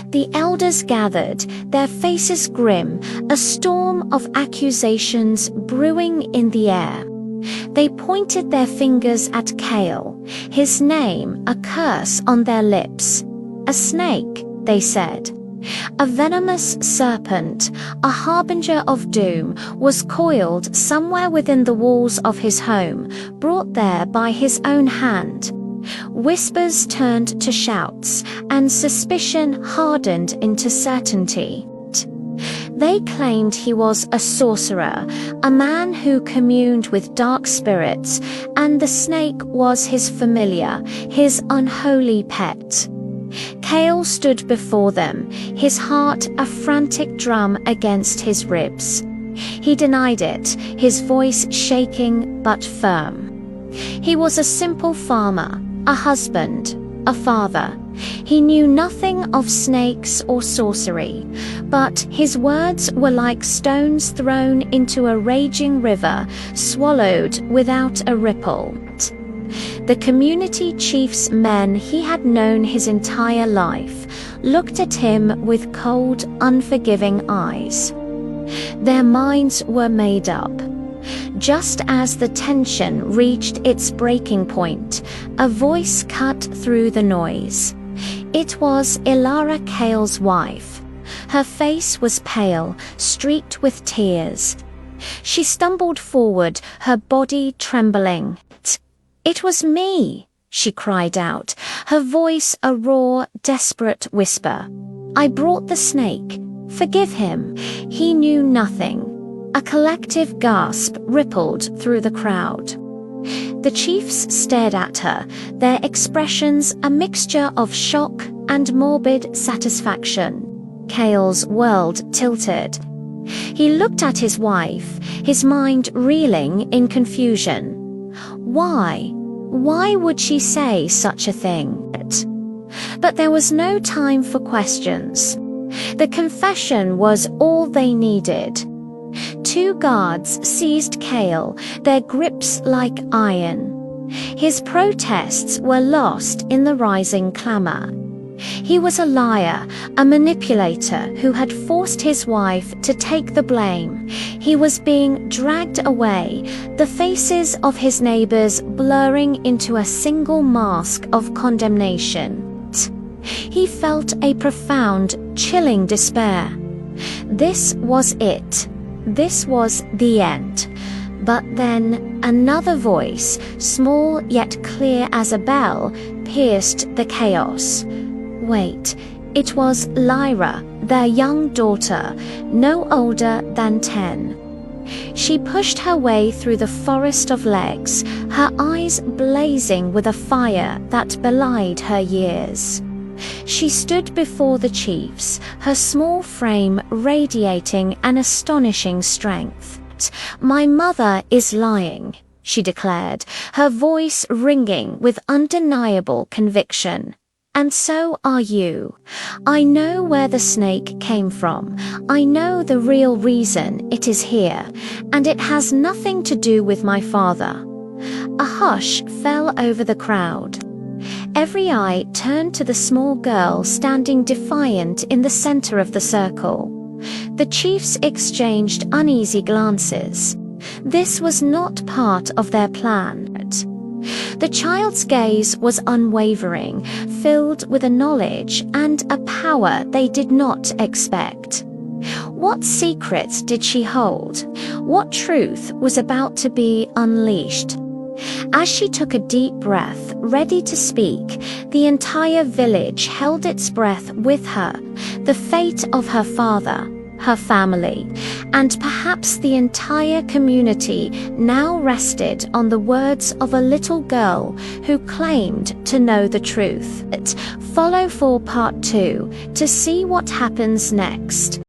The elders gathered, their faces grim, a storm of accusations brewing in the air. They pointed their fingers at Cael, his name a curse on their lips. A snake, they said. A venomous serpent, a harbinger of doom, was coiled somewhere within the walls of his home, brought there by his own hand. Whispers turned to shouts, and suspicion hardened into certainty. They claimed he was a sorcerer, a man who communed with dark spirits, and the snake was his familiar, his unholy pet. Cael stood before them, his heart a frantic drum against his ribs. He denied it, his voice shaking but firm. He was a simple farmer, a husband, a father. He knew nothing of snakes or sorcery, but his words were like stones thrown into a raging river, swallowed without a ripple. The community chief's men he had known his entire life looked at him with cold, unforgiving eyes. Their minds were made up. Just as the tension reached its breaking point, a voice cut through the noise. It was Ilara Cael's wife. Her face was pale, streaked with tears. She stumbled forward, her body trembling. "It was me," she cried out, her voice a raw, desperate whisper. "I brought the snake. Forgive him. He knew nothing." A collective gasp rippled through the crowd. The chiefs stared at her, their expressions a mixture of shock and morbid satisfaction. Cael's world tilted. He looked at his wife, his mind reeling in confusion. Why? Why would she say such a thing? But there was no time for questions. The confession was all they needed. Two guards seized Cael, their grips like iron. His protests were lost in the rising clamor. He was a liar, a manipulator who had forced his wife to take the blame. He was being dragged away, the faces of his neighbors blurring into a single mask of condemnation. He felt a profound, chilling despair. This was it. This was the end. But then another voice, small yet clear as a bell, pierced the chaos. Wait, it was Lyra, their young daughter, no older than 10. She pushed her way through the forest of legs, her eyes blazing with a fire that belied her years. She stood before the chiefs, her small frame radiating an astonishing strength. "My mother is lying," she declared, her voice ringing with undeniable conviction. "And so are you. I know where the snake came from. I know the real reason it is here, and it has nothing to do with my father." A hush fell over the crowd. Every eye turned to the small girl standing defiant in the center of the circle. The chiefs exchanged uneasy glances. This was not part of their plan. The child's gaze was unwavering, filled with a knowledge and a power they did not expect. What secrets did she hold? What truth was about to be unleashed? As she took a deep breath, ready to speak, the entire village held its breath with her. The fate of her father, her family, and perhaps the entire community now rested on the words of a little girl who claimed to know the truth. Follow for part 2 to see what happens next.